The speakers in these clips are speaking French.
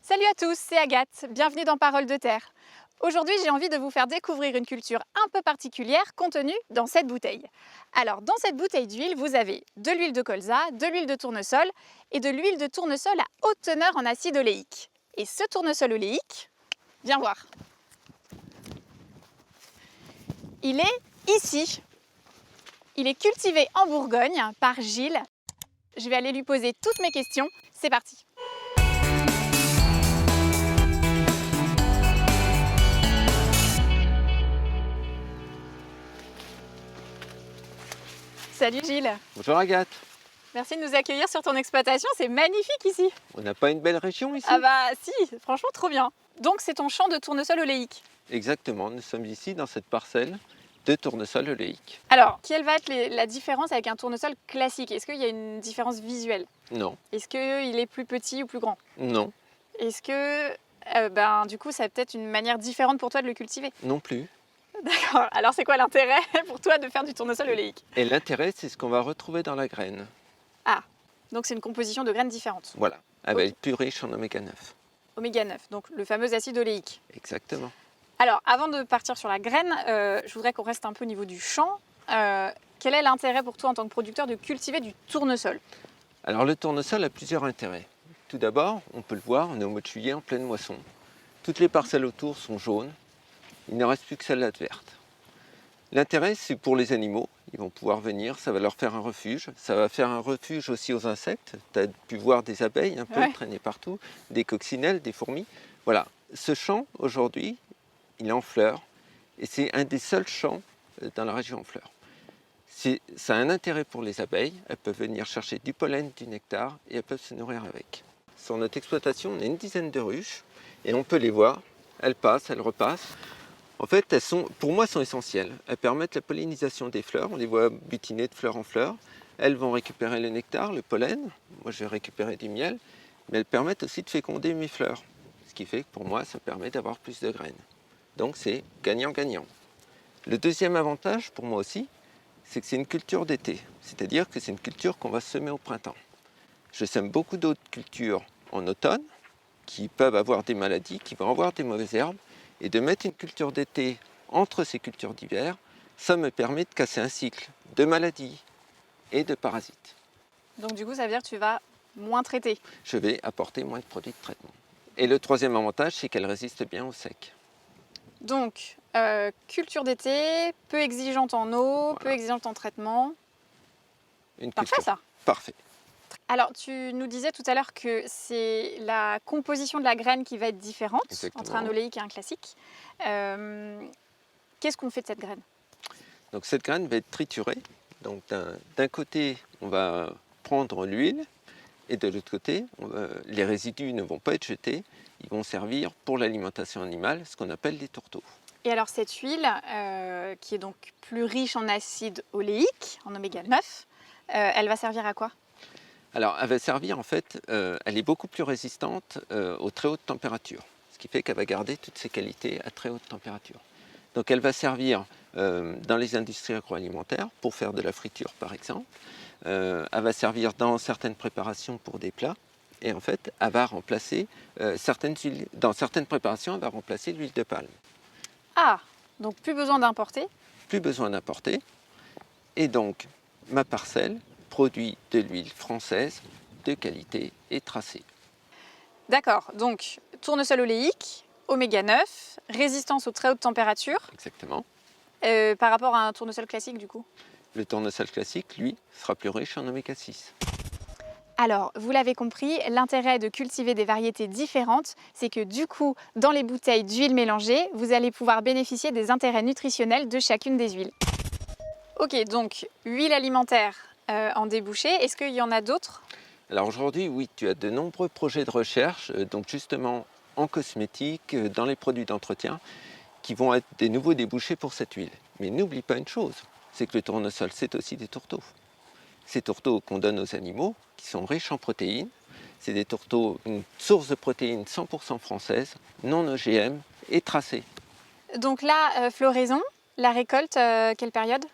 Salut à tous, c'est Agathe, bienvenue dans Paroles de Terre. Aujourd'hui, j'ai envie de vous faire découvrir une culture un peu particulière contenue dans cette bouteille. Alors, dans cette bouteille d'huile, vous avez de l'huile de colza, de l'huile de tournesol et de l'huile de tournesol à haute teneur en acide oléique. Et ce tournesol oléique, viens voir, il est ici. Il est cultivé en Bourgogne par Gilles. Je vais aller lui poser toutes mes questions. C'est parti. Salut Gilles. Bonjour Agathe. Merci de nous accueillir sur ton exploitation, c'est magnifique ici. On n'a pas une belle région ici? Ah bah si, franchement trop bien. Donc c'est ton champ de tournesol oléique. Exactement, nous sommes ici dans cette parcelle de tournesol oléique. Alors, quelle va être la différence avec un tournesol classique? Est-ce qu'il y a une différence visuelle? Non, Est-ce qu'il est plus petit ou plus grand? non, Est-ce que du coup ça a peut-être une manière différente pour toi de le cultiver? non plus. D'accord, alors c'est quoi l'intérêt pour toi de faire du tournesol oléique? Et l'intérêt, c'est ce qu'on va retrouver dans la graine. Ah, donc c'est une composition de graines différentes. Voilà, elle va Ok. être plus riche en oméga 9. Oméga 9, donc le fameux acide oléique. Exactement. Alors, avant de partir sur la graine, je voudrais qu'on reste un peu au niveau du champ. Quel est l'intérêt pour toi en tant que producteur de cultiver du tournesol? Alors le tournesol a plusieurs intérêts. Tout d'abord, on peut le voir, on est au mois de juillet en pleine moisson. Toutes les parcelles autour sont jaunes, il ne reste plus que celle-là de verte. L'intérêt, c'est pour les animaux, ils vont pouvoir venir, ça va leur faire un refuge. Ça va faire un refuge aussi aux insectes. Tu as pu voir des abeilles un peu Ouais. traîner partout, des coccinelles, des fourmis. Voilà, ce champ aujourd'hui, il est en fleurs et c'est un des seuls champs dans la région en fleurs. Ça a un intérêt pour les abeilles, elles peuvent venir chercher du pollen, du nectar et elles peuvent se nourrir avec. Sur notre exploitation, on a une dizaine de ruches et on peut les voir, elles passent, elles repassent. En fait, pour moi, elles sont essentielles. Elles permettent la pollinisation des fleurs. On les voit butiner de fleur en fleur. Elles vont récupérer le nectar, le pollen. Moi, je vais récupérer du miel. Mais elles permettent aussi de féconder mes fleurs. Ce qui fait que pour moi, ça permet d'avoir plus de graines. Donc, c'est gagnant-gagnant. Le deuxième avantage, pour moi aussi, c'est que c'est une culture d'été. C'est-à-dire que c'est une culture qu'on va semer au printemps. Je sème beaucoup d'autres cultures en automne qui peuvent avoir des maladies, qui vont avoir des mauvaises herbes. Et de mettre une culture d'été entre ces cultures d'hiver, ça me permet de casser un cycle de maladies et de parasites. Donc du coup, ça veut dire que tu vas moins traiter. Je vais apporter moins de produits de traitement. Et le troisième avantage, c'est qu'elle résiste bien au sec. Donc, culture d'été, peu exigeante en eau, Voilà. peu exigeante en traitement. Une Parfait culture. ça. Parfait. Alors, tu nous disais tout à l'heure que c'est la composition de la graine qui va être différente Exactement. entre un oléique et un classique. Qu'est-ce qu'on fait de cette graine? Donc cette graine va être triturée. Donc d'un côté, on va prendre l'huile et de l'autre côté, les résidus ne vont pas être jetés. Ils vont servir pour l'alimentation animale, ce qu'on appelle les tourteaux. Et alors cette huile, qui est donc plus riche en acide oléique, en oméga 9, elle va servir à quoi? Alors, elle va servir, en fait, elle est beaucoup plus résistante aux très hautes températures, ce qui fait qu'elle va garder toutes ses qualités à très haute température. Donc, elle va servir dans les industries agroalimentaires pour faire de la friture, par exemple. Elle va servir dans certaines préparations pour des plats. Et en fait, elle va remplacer certaines huiles. Dans certaines préparations, elle va remplacer l'huile de palme. Ah, donc plus besoin d'importer. Plus besoin d'importer. Et donc, ma parcelle produit de l'huile française de qualité et tracée. D'accord, donc tournesol oléique, oméga 9, résistance aux très hautes températures, Exactement. par rapport à un tournesol classique du coup. Le tournesol classique, lui, sera plus riche en oméga 6. Alors, vous l'avez compris, l'intérêt de cultiver des variétés différentes, c'est que du coup, dans les bouteilles d'huile mélangée, vous allez pouvoir bénéficier des intérêts nutritionnels de chacune des huiles. Ok, donc huile alimentaire en débouché, est-ce qu'il y en a d'autres? Alors aujourd'hui, oui, tu as de nombreux projets de recherche, donc justement en cosmétique, dans les produits d'entretien, qui vont être des nouveaux débouchés pour cette huile. Mais n'oublie pas une chose, c'est que le tournesol, c'est aussi des tourteaux. Ces tourteaux qu'on donne aux animaux, qui sont riches en protéines, c'est des tourteaux, une source de protéines 100% française, non OGM et tracée. Donc là, floraison, la récolte, quelle période?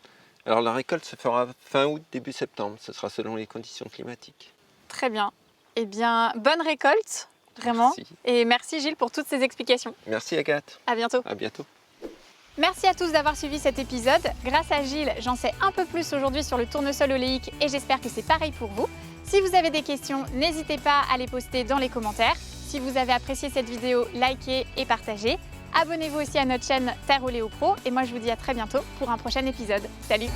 Alors la récolte se fera fin août, début septembre, ce sera selon les conditions climatiques. Très bien. Eh bien, bonne récolte. vraiment. Merci. Et merci Gilles pour toutes ces explications. Merci Agathe. À bientôt. À bientôt. Merci à tous d'avoir suivi cet épisode. Grâce à Gilles, j'en sais un peu plus aujourd'hui sur le tournesol oléique et j'espère que c'est pareil pour vous. Si vous avez des questions, n'hésitez pas à les poster dans les commentaires. Si vous avez apprécié cette vidéo, likez et partagez. Abonnez-vous aussi à notre chaîne Terre Oléo Pro et moi je vous dis à très bientôt pour un prochain épisode. Salut!